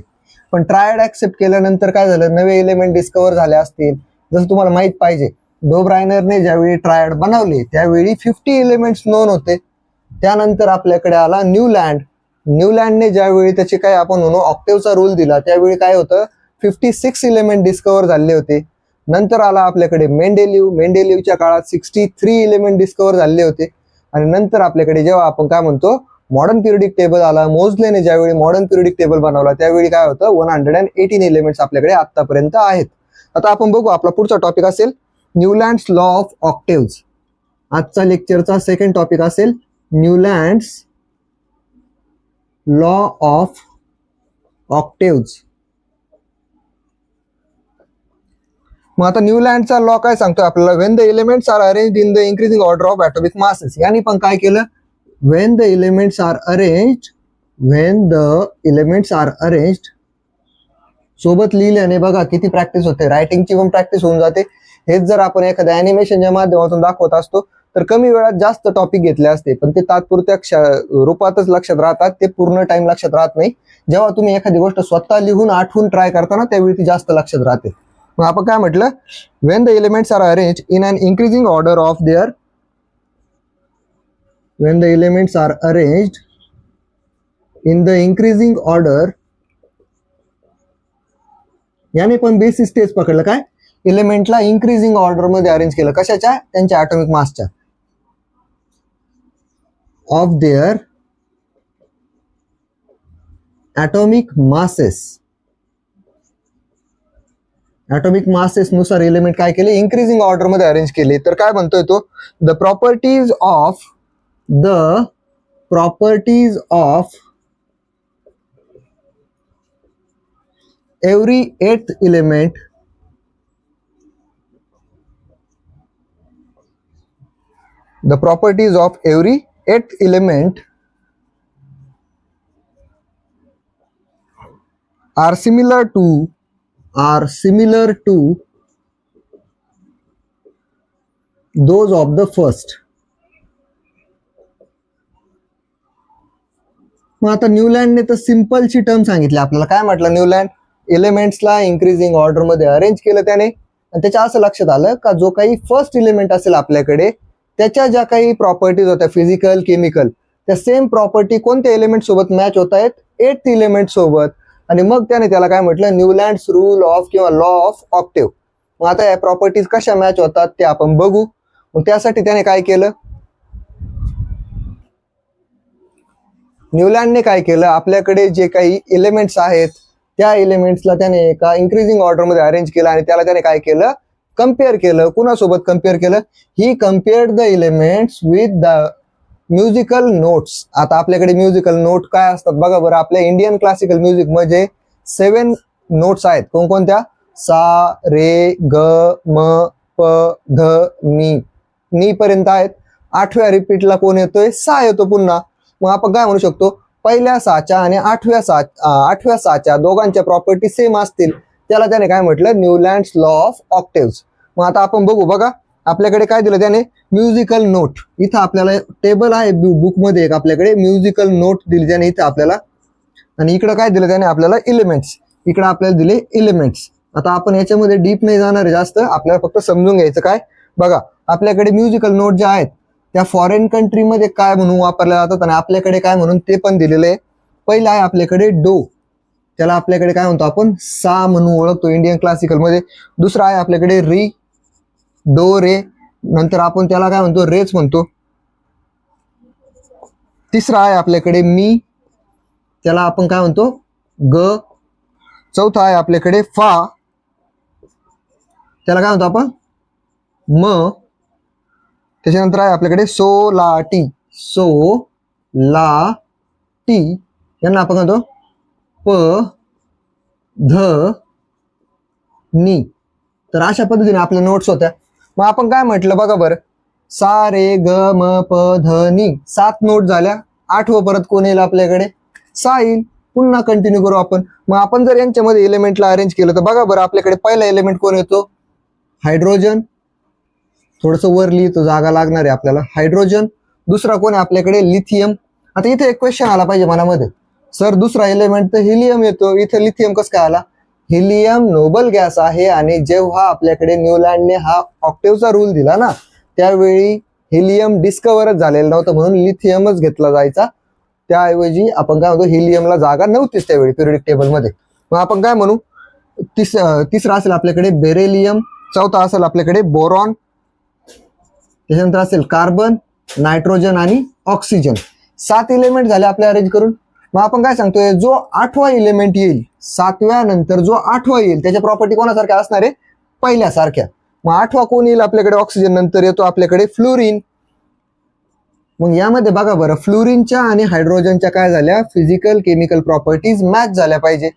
[SPEAKER 1] पण ट्रायड ऍक्सेप्ट केल्यानंतर काय झालं, नवे एलिमेंट डिस्कवर झाले असतील. जसं तुम्हाला माहित पाहिजे, डोब्रायनरने ज्यावेळी ट्रायड बनवले त्यावेळी 50 एलिमेंट्स नोन होते. त्यानंतर आपल्याकडे आला न्यूलँड. न्यूलँडने ज्यावेळी त्याचे काय आपण म्हणू ऑक्टेव्हचा रूल दिला त्यावेळी काय होतं, 56 एलिमेंट डिस्कवर झाले होते. नंतर आला आपल्याकडे मेंडेलिव्ह. मेंडेलिव्हच्या काळात 63 एलिमेंट डिस्कवर झाले होते. आणि नंतर आपल्याकडे जेव्हा आपण काय म्हणतो मॉडर्न पिरियडिक टेबल आला, मोजलेने ज्यावेळी मॉडर्न पिरियडिक टेबल बनवला त्यावेळी काय होतं, 118 एलिमेंट्स आपल्याकडे आतापर्यंत आहेत. आता आपण बघू, आपला पुढचा टॉपिक असेल न्यूलँड्स लॉ ऑफ ऑक्टेव्ज. आजचा लेक्चरचा सेकंड टॉपिक असेल न्यूलँड्स लॉ ऑफ ऑक्टेव्ज. मग आता न्यूलँडचा लॉ काय सांगतोय आपल्याला, when the elements are arranged in the increasing order of atomic masses. यांनी पण काय केलं, when the elements are arranged, when the elements are arranged, सोबत लिहिल्याने बघा किती प्रॅक्टिस होते, रायटिंगची पण प्रॅक्टिस होऊन जाते. हेच जर आपण एखाद्या अॅनिमेशनच्या माध्यमातून दाखवत असतो तर कमी वेळात जास्त टॉपिक घेतले असते, पण ते तात्पुरत्या रूपातच लक्षात राहतात, ते पूर्ण टाइम लक्षात राहत नाही. जेव्हा तुम्ही एखादी गोष्ट स्वतः लिहून आठवून ट्राय करताना त्यावेळी ती जास्त लक्षात राहते. मग आपण काय म्हटलं, when the elements are arrange in an increasing order of their, when the elements are arranged in the increasing order, याने पण बेसिस तेच पकडलं, काय एलिमेंटला इंक्रीजिंग ऑर्डर मध्ये अरेंज केलं, कशाच्या, त्यांच्या ॲटॉमिक मासच्या, of their atomic masses. Atomic masses नुसार एलिमेंट काय केले, इंक्रीजिंग ऑर्डर मध्ये अरेंज केले. तर काय म्हणतोय तो, the properties of every eighth element the properties of every eighth element are similar to those of the first. मग आता न्यूलँडने तर सिम्पलची टर्म सांगितली आपल्याला. काय म्हटलं, न्यूलँड एलिमेंट्सला इंक्रीजिंग ऑर्डर मध्ये अरेंज केलं त्याने, आणि त्याच्या असं लक्षात आलं का जो काही फर्स्ट एलिमेंट असेल आपल्याकडे त्याच्या ज्या काही प्रॉपर्टीज होत्या फिजिकल केमिकल, त्या सेम प्रॉपर्टी कोणत्या एलिमेंट सोबत मॅच होत आहेत, एथ एलिमेंट सोबत. आणि मग त्याने त्याला काय म्हटलं, न्यूलँड्स रूल ऑफ किंवा लॉ ऑफ ऑक्टेव्ह. मग आता या प्रॉपर्टीज कशा मॅच होतात ते आपण बघू. मग त्यासाठी त्याने काय केलं, न्यूलँडने काय केलं, आपल्याकडे जे काही एलिमेंट्स आहेत त्या एलिमेंट्सला त्याने एका इंक्रीजिंग ऑर्डरमध्ये अरेंज केलं आणि त्याला त्याने काय केलं, कम्पेअर केलं. कुणासोबत कम्पेअर केलं, he compared the elements with the musical notes. आता आपल्याकडे म्युझिकल नोट काय असतात बघा बरं, आपल्या इंडियन क्लासिकल म्युझिक मध्ये 7 नोट्स आहेत. कोणकोणत्या, सा रे ग म प ध नी पर्यंत आहेत. 8व्या रिपीटला कोण येतोय, सा येतो पुन्हा. मग आपण काय म्हणू शकतो, पहिल्या साच्या आणि 8व्या साच्या दोघांच्या प्रॉपर्टी सेम असतील, त्याला त्याने काय म्हटलं, न्यूलँड्स लॉ ऑफ ऑक्टेव्स. मग आता आपण बघू, बघा आपल्याकडे काय दिलं त्याने, म्युझिकल नोट. इथं आपल्याला टेबल आहे बुकमध्ये एक, आपल्याकडे म्युझिकल नोट दिली त्याने इथं आपल्याला, आणि इकडं काय दिलं त्याने आपल्याला, एलिमेंट्स. इकडं आपल्याला दिले एलिमेंट्स. आता आपण याच्यामध्ये डीप नाही जाणार आहे जास्त, आपल्याला फक्त समजून घ्यायचं. काय बघा, आपल्याकडे म्युझिकल नोट ज्या आहेत त्या फॉरेन कंट्रीमध्ये काय म्हणून वापरल्या जातात आणि आपल्याकडे काय म्हणून ते पण दिलेलं आहे. पहिला आहे आपल्याकडे डो, त्याला आपल्याकडे काय म्हणतो आपण, सा म्हणून ओळखतो इंडियन क्लासिकल मध्ये. दुसरा आहे आपल्याकडे री, डो रे, नंतर आपण त्याला काय म्हणतो, रेच म्हणतो. तिसरा आहे आपल्याकडे मी, त्याला आपण काय म्हणतो, ग. चौथा आहे आपल्याकडे फा, त्याला काय म्हणतो आपण, म. त्याच्यानंतर आहे आपल्याकडे सो ला टी, सो ला टी, यांना आपण म्हणतो प ध नी. तर अशा पद्धतीने आपल्या नोट्स होत्या. मग आपण काय म्हटलं बघा बरं, सा रे ग म प ध नी, 7 नोट झाल्या. 8वं परत कोण येईल आपल्याकडे, सा येईल. पुन्हा कंटिन्यू करू आपण. मग आपण जर यांच्यामध्ये एलिमेंटला अरेंज केलं तर बघा बरं, आपल्याकडे पहिला एलिमेंट कोण येतो, हायड्रोजन. थोडंसं वर लिहितो, जागा लागणार आहे आपल्याला, हायड्रोजन. दुसरा कोण आहे आपल्याकडे, लिथियम. आता इथे एक क्वेश्चन आला पाहिजे मनामध्ये, सर दुसरा एलिमेंट तर हिलियम येतो, इथे लिथियम कसं काय आला. हिलियम नोबल गॅस आहे, आणि जेव्हा आपल्याकडे न्यूलँडने हा ऑक्टेव्हचा रूल दिला ना, त्यावेळी हिलियम डिस्कवरच झालेलं नव्हतं, म्हणून लिथियमच घेतला जायचा. त्याऐवजी आपण काय म्हणतो, हिलियमला जागा नव्हतीच त्यावेळी पिरियडिक टेबलमध्ये. मग आपण काय म्हणू, तिसरा असेल आपल्याकडे बेरिलियम. चौथा असेल आपल्याकडे बोरॉन. त्याच्यानंतर असेल कार्बन, नायट्रोजन आणि ऑक्सिजन. 7 एलिमेंट झाले आपले अरेंज करून. मग आपण काय सांगतोय, जो 8वा एलिमेंट येईल, 7व्या नंतर जो 8वा येईल त्याच्या प्रॉपर्टी कोणासारख्या असणार आहे, पहिल्यासारख्या. मग 8वा कोण येईल आपल्याकडे, ऑक्सिजन. नंतर येतो आपल्याकडे फ्लोरीन. मग यामध्ये बघा बरं, फ्लोरीनच्या आणि हायड्रोजनच्या काय झाल्या, फिजिकल केमिकल प्रॉपर्टीज मॅच झाल्या पाहिजे.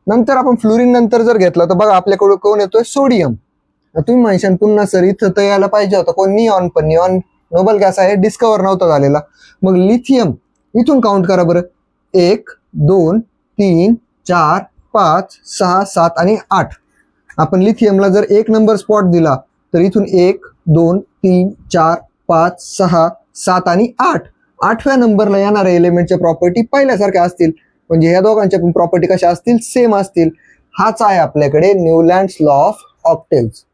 [SPEAKER 1] नंतर आपण फ्लोरीन नंतर जर घेतलं तर बघा आपल्याकडे कोण येतोय, सोडियम. तुम्ही म्हणशाल पुन्हा सर इथं तर यायला पाहिजे होतं कोण निऑन, पण निऑन नोबल गॅस आहे, डिस्कवर नव्हता झालेला. मग लिथियम इथून काउंट करा बरं. 1 2 3 4 5 6 7 आणि 8. आपण लिथियमला जर 1 नंबर स्पॉट दिला तर इथून 1 2 3 4 5 6 7 आणि 8. 8व्या नंबरला येणाऱ्या एलिमेंटच्या प्रॉपर्टी पहिल्यासारख्या असतील, म्हणजे ह्या दोघांच्या पण प्रॉपर्टी कशा असतील, सेम असतील. हाच आहे आपल्याकडे न्यूलँड्स लॉ ऑफ ऑक्टेव्स.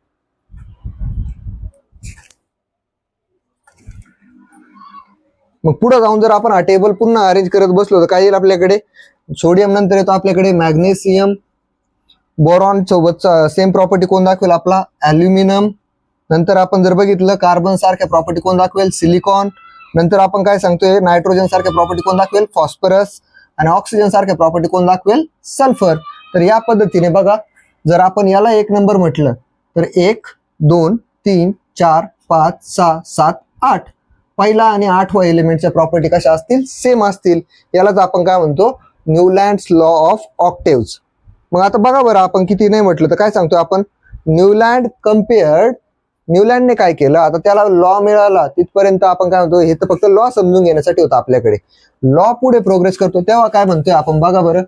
[SPEAKER 1] मग पुढे जाऊन जर आपण हा टेबल पुन्हा अरेंज करत बसलो तर काय येईल आपल्याकडे, सोडियम नंतर येतो आपल्याकडे मॅग्नेशियम, बोरॉन सोबत सेम प्रॉपर्टी कोण दाखवेल आपला ॲल्युमिनियम. नंतर आपण जर बघितलं कार्बन सारख्या प्रॉपर्टी कोण दाखवेल सिलिकॉन. नंतर आपण काय सांगतोय नायट्रोजन सारख्या प्रॉपर्टी कोण दाखवेल फॉस्फरस. आणि ऑक्सिजन सारख्या प्रॉपर्टी कोण दाखवेल सल्फर. तर या पद्धतीने बघा, जर आपण याला 1 नंबर म्हटलं तर 1 2 3 4 5 6 7 8. पहिला आणि 8वा एलिमेंटच्या प्रॉपर्टी कशा असतील, सेम असतील. यालाच आपण काय म्हणतो, न्यूलँड्स लॉ ऑफ ऑक्टेव्स. मग आता बघा बरं, आपण किती नाही म्हटलं तर काय सांगतोय आपण, न्यूलँड कम्पेअर्ड. न्यूलँडने काय केलं, आता त्याला लॉ मिळाला तिथपर्यंत आपण काय म्हणतो, हे तर फक्त लॉ समजून घेण्यासाठी होतं आपल्याकडे. लॉ पुढे प्रोग्रेस करतो तेव्हा काय म्हणतोय आपण, बघा बरं.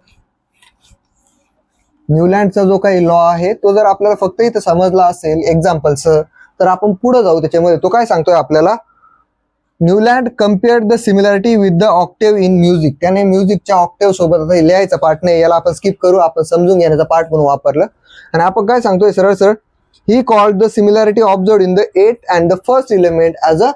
[SPEAKER 1] न्यूलँडचा जो काही लॉ आहे तो जर आपल्याला फक्त इथं समजला असेल एक्झाम्पल्स, तर आपण पुढे जाऊ त्याच्यामध्ये. तो काय सांगतोय आपल्याला, Newland compared the similarity with the octave in music. त्याने म्युझिकच्या ऑक्टेव्ह सोबत, आता लिहायचा पार्ट नाही, याला आपण स्किप करू, आपण समजून घेण्याचा पार्ट म्हणून वापरलं. आणि आपण काय सांगतोय सरळ सरळ, he called the similarity observed in the 8th and the first element as a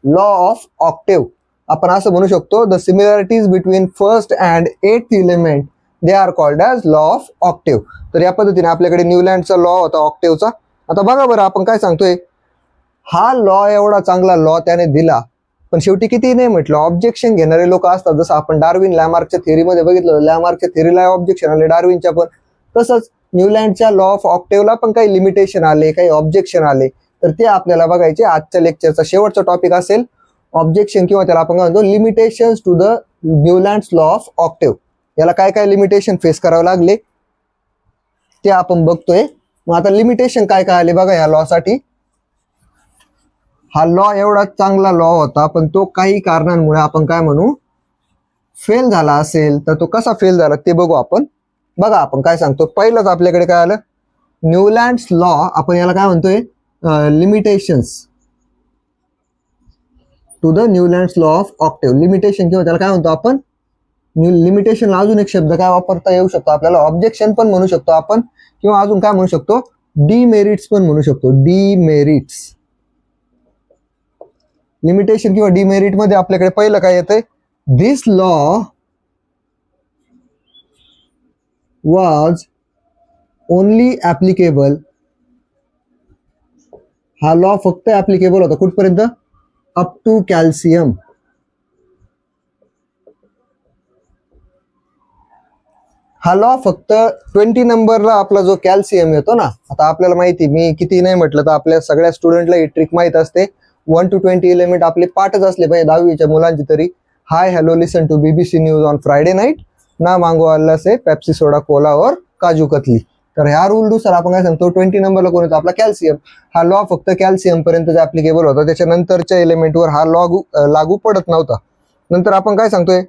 [SPEAKER 1] law of octave. आपण असं म्हणू शकतो, the similarities between first and 8th element they are called as law of octave. तर या पद्धतीने आपल्याकडे न्यूलँडचा law होता ऑक्टेव्हचा. आता बघा बरं, आपण काय सांगतोय, हा लॉ एवढा चांगला लॉ त्याने दिला, पण शेवटी किती नाही म्हटलं, ऑब्जेक्शन घेणारे लोक असतात. जसं आपण डार्विन लॅमार्कच्या थेअरीमध्ये बघितलं, लॅमार्कच्या थेअरीला ऑब्जेक्शन आले, डार्विनच्या पण. तसंच न्यूलँडच्या लॉ ऑफ ऑक्टेव्हला पण काही लिमिटेशन आले, काही ऑब्जेक्शन आले. तर ते आपल्याला बघायचे. आजच्या लेक्चरचा शेवटचा टॉपिक असेल ऑब्जेक्शन, किंवा त्याला आपण काय म्हणतो limitations to the Newlands law of octave. याला काय काय लिमिटेशन फेस करावे लागले ते आपण बघतोय. मग आता लिमिटेशन काय काय आले बघा या लॉसाठी. हा लॉ एवढा चांगला लॉ होता, पण तो काही कारणांमुळे आपण काय म्हणू फेल झाला असेल. तर तो कसा फेल झाला ते बघू आपण. बघा आपण काय सांगतो, पहिलंच आपल्याकडे काय आलं, न्यूलँड्स लॉ. आपण याला काय म्हणतोय, limitations to the Newlands law of octave. Limitation किंवा त्याला काय म्हणतो आपण, लिमिटेशनला अजून एक शब्द काय वापरता येऊ शकतो आपल्याला, ऑब्जेक्शन पण म्हणू शकतो आपण, किंवा अजून काय म्हणू शकतो, डीमेरिट्स पण म्हणू शकतो. डीमेरिट्स. लिमिटेशन किंवा डीमेरिट मध्ये आपल्याकडे पहिलं काय येतंय, दिस लॉ वॉज ओनली ऍप्लिकेबल. हा लॉ फक्त ऍप्लिकेबल होता कुठपर्यंत, अप टू कॅल्शियम. हा लॉ फक्त 20 नंबरला आपला जो कॅल्शियम येतो ना, आता आपल्याला माहिती, मी किती नाही म्हटलं तर आपल्या सगळ्या स्टुडंटला ही ट्रिक माहित असते, 1 to 20 एलिमेंट आपले पाठच असले पाहिजे 10वीच्या मुलांची तरी. Hi hello listen to BBC news on Friday night, ना मांगो अल्ला से पेप्सी सोडा कोला और काजू कतली. तर ह्या रूल नुसार आपण काय सांगतो, 20 नंबरला कोण येतो आपला कॅल्शियम. हा लॉ फक्त कॅल्शियम पर्यंत ऍप्लिकेबल होता, त्याच्यानंतरच्या एलिमेंटवर हा लॉ लागू पडत नव्हता. नंतर आपण काय सांगतोय,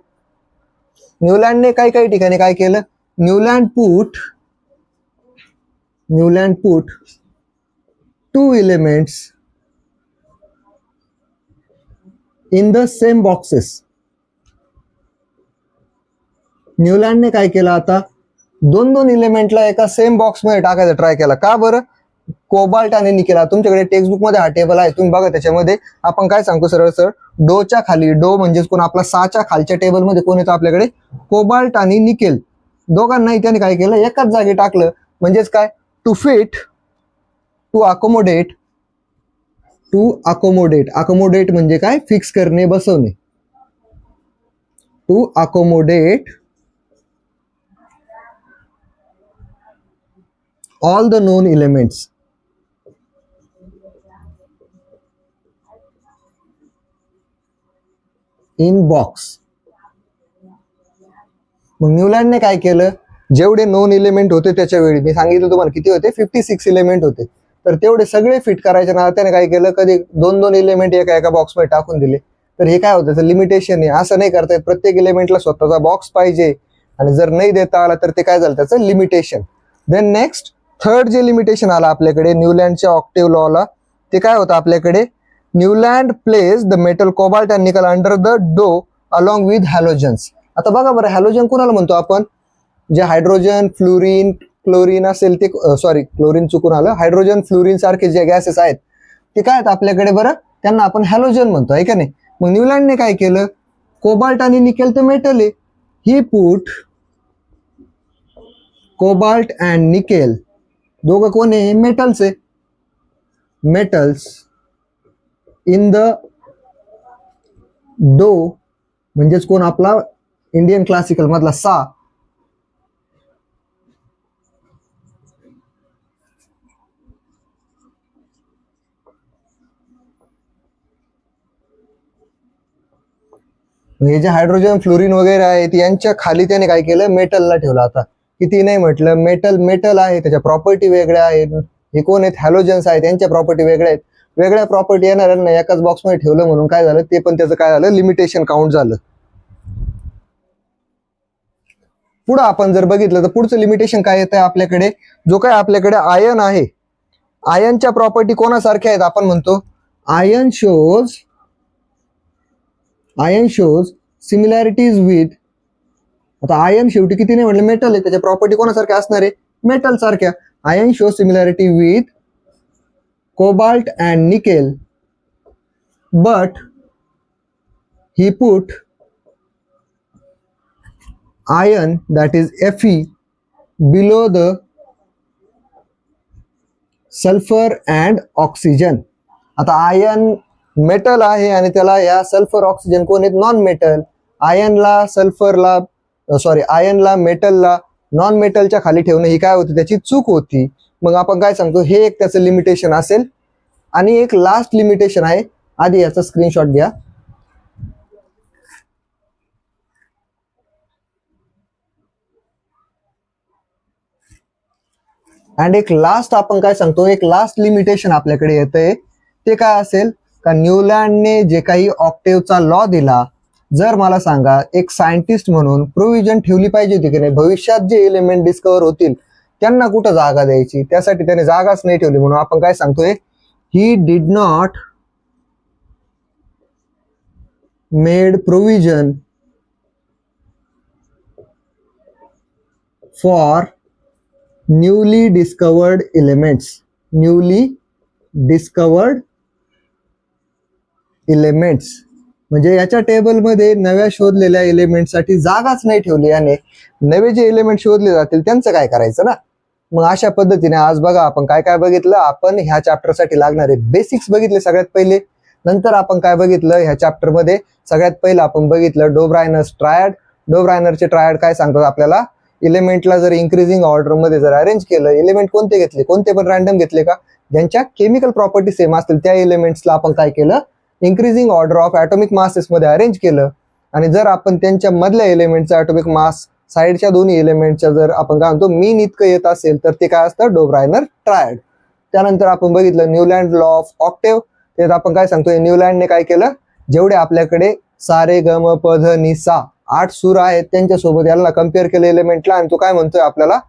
[SPEAKER 1] न्यूलँडने काही काही ठिकाणी काय केलं, Newland put 2 elements in the same boxes. न्यूलँडने काय केलं, आता 2-2 एलिमेंटला एका सेम बॉक्स मध्ये टाकायचा ट्राय केला. का बरं, कोबाल्ट आणि निकेल. तुमच्याकडे टेक्स्टबुक मध्ये हा टेबल आहे, तुम्ही बघा. त्याच्यामध्ये आपण काय सांगतो सरळ सरळ, डोच्या खाली, डो म्हणजेच कोण आपला 6च्या खालच्या टेबल मध्ये कोण येतो आपल्याकडे, कोबाल्ट आणि निकेल. दोघांनाही त्याने काय केलं, एकाच जागी टाकलं. म्हणजेच काय, to fit, to accommodate. Accommodate म्हणजे काय, फिक्स करणे, बसवणे. To accommodate all the known elements in box. मग न्यूलँडने काय केलं, जेवढे नोन एलिमेंट होते त्याच्या वेळी, मी सांगितलं तुम्हाला किती होते, 56 एलिमेंट होते. तर तेवढे सगळे फिट करायचे ना, त्याने काय केलं, कधी 2-2 एलिमेंट एका एका बॉक्समध्ये टाकून दिले. तर हे काय होतं, त्याचं लिमिटेशन आहे. असं नाही करता येत, प्रत्येक एलिमेंटला स्वतःचा बॉक्स पाहिजे, आणि जर नाही देता आला तर ते काय झालं, त्याचं लिमिटेशन. देन नेक्स्ट थर्ड जे लिमिटेशन आलं आपल्याकडे न्यूलँडच्या ऑक्टेव्ह लॉला, ते काय होतं आपल्याकडे, Newland place the metal cobalt and nickel under the do along with halogens. आता बघा बरं, हॅलोजन कोणाला म्हणतो आपण, जे हायड्रोजन, फ्लोरीन, क्लोरीन असेल ते, सॉरी क्लोरीन चुकून आलं, हायड्रोजन, फ्लोरीन सारखे जे गॅसेस आहेत ते काय आहेत आपल्याकडे बरं, त्यांना आपण हॅलोजन म्हणतो, आहे का नाही. मग न्यूलँडने काय केलं, कोबाल्ट आणि निकेल तर मेटल आहे, ही पुट कोबाल्ट अँड निकेल, दोघं कोण आहे, मेटल्स आहे, मेटल्स इन द डो, म्हणजेच कोण, आपला इंडियन क्लासिकल मधला सा. हे जे हायड्रोजन, फ्लोरीन वगैरे आहेत यांच्या खाली त्याने काय केलं, मेटलला ठेवलं. आता किती नाही म्हटलं, मेटल मेटल आहे, त्याच्या प्रॉपर्टी वेगळ्या आहेत. हे कोण आहेत, हॅलोजन्स आहेत, त्यांच्या प्रॉपर्टी वेगळ्या आहेत. वेगळ्या प्रॉपर्टी येणाऱ्यांना एकाच बॉक्समध्ये ठेवलं म्हणून काय झालं, ते पण त्याचं काय झालं, लिमिटेशन काउंट झालं. पुढं आपण जर बघितलं तर पुढचं लिमिटेशन काय येतं आपल्याकडे, जो काय आपल्याकडे आयन आहे, आयनच्या प्रॉपर्टी कोणासारख्या आहेत, आपण म्हणतो आयन शोज सिमिलॅरिटीज विथ. आता आयन शेवटी किती नाही म्हटलं, मेटल आहे, त्याच्या प्रॉपर्टी कोणासारख्या असणार आहे, मेटल सारख्या. Ion shows similarity with cobalt and nickel, but he put iron, that is Fe, below the sulfur and oxygen. आता आयन मेटल आहे आणि त्याला या सल्फर ऑक्सिजन कोण आहेत, नॉन मेटल. आयनला सल्फरला, सॉरी आयनला मेटलला नॉन मेटलच्या खाली ठेवणं ही काय होती, त्याची चूक होती. मग आपण काय सांगतो, हे एक त्याचं लिमिटेशन असेल. आणि एक लास्ट लिमिटेशन आहे, आधी याचा स्क्रीनशॉट घ्या. अँड एक लास्ट आपण काय सांगतो, एक लास्ट लिमिटेशन आपल्याकडे येतंय, ते काय असेल का, न्यूलँडने जे काही ऑक्टेव्हचा लॉ दिला, जर मला सांगा एक सायंटिस्ट म्हणून प्रोव्हिजन ठेवली पाहिजे होती की नाही, भविष्यात जे एलिमेंट डिस्कवर होतील त्यांना कुठं जागा द्यायची, त्यासाठी त्याने जागाच नाही ठेवली. म्हणून आपण काय सांगतोय, he did not made provision for newly discovered elements. Newly discovered elements म्हणजे याच्या टेबलमध्ये नव्या शोधलेल्या एलिमेंटसाठी जागाच नाही ठेवली, आणि नवे जे एलिमेंट शोधले जातील त्यांचं काय करायचं ना. मग अशा पद्धतीने आज बघा आपण काय काय बघितलं, आपण ह्या चॅप्टरसाठी लागणारे बेसिक्स बघितले सगळ्यात पहिले. नंतर आपण काय बघितलं ह्या चॅप्टरमध्ये, सगळ्यात पहिलं आपण बघितलं डोब्रायनर्स ट्रायड. डोब्रायनरचे ट्रायड काय सांगतात आपल्याला, एलिमेंटला जर इंक्रीजिंग ऑर्डरमध्ये जर अरेंज केलं, एलिमेंट कोणते घेतले, कोणते पण रॅन्डम घेतले का, ज्यांच्या केमिकल प्रॉपर्टी सेम असतील त्या एलिमेंट्सला आपण काय केलं, इंक्रीजिंग ऑर्डर ऑफ ॲटॉमिक मासेसमध्ये अरेंज केलं. आणि जर आपण त्यांच्या मधल्या एलिमेंटचा ॲटॉमिक मास साईडच्या दोन्ही एलिमेंटच्या जर आपण काय म्हणतो मीन इतकं येत असेल तर ते काय असतं, डोब्रायनर ट्रायड. त्यानंतर आपण बघितलं न्यूलँड लॉ ऑफ ऑक्टेव्ह. त्यात आपण काय सांगतोय, न्यूलँडने काय केलं, जेवढे आपल्याकडे सारे गम पध नि सा 8 सूर आहेत त्यांच्यासोबत याला कम्पेअर केलं एलिमेंटला, आणि तो काय म्हणतोय आपल्याला,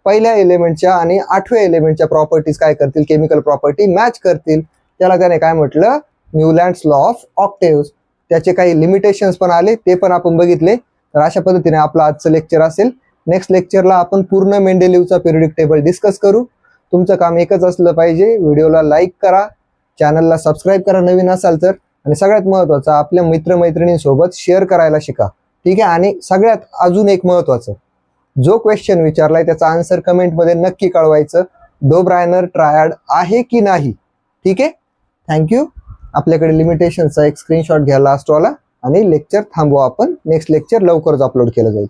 [SPEAKER 1] पहिल्या एलिमेंटच्या आणि 8व्या एलिमेंटच्या प्रॉपर्टीज काय करतील, केमिकल प्रॉपर्टी मॅच करतील. त्याला त्याने काय म्हटलं, न्यूलँड्स लॉ ऑफ ऑक्टेव्ह. त्याचे काही लिमिटेशन्स पण आले, ते पण आपण बघितले. तर अशा पद्धतीने आपलं आजचं लेक्चर असेल. नेक्स्ट लेक्चरला आपण पूर्ण मेंडेलिव्हचा पिरियडिक टेबल डिस्कस करू. तुमचं काम एकच असलं पाहिजे, व्हिडिओला लाईक करा, चॅनलला सबस्क्राईब करा नवीन असाल तर, आणि सगळ्यात महत्त्वाचं आपल्या मित्रमैत्रिणींसोबत शेअर करायला शिका, ठीक आहे. आणि सगळ्यात अजून एक महत्त्वाचं, जो क्वेश्चन विचारलाय त्याचा आन्सर कमेंटमध्ये नक्की कळवायचं, डोब्रायनर ट्रायड आहे की नाही, ठीक आहे. थँक्यू. आपल्याकडे लिमिटेशनचा एक स्क्रीनशॉट घ्या लास्टवाला, आणि लेक्चर थांबवा आपण. नेक्स्ट लेक्चर लवकरच अपलोड केलं जाईल.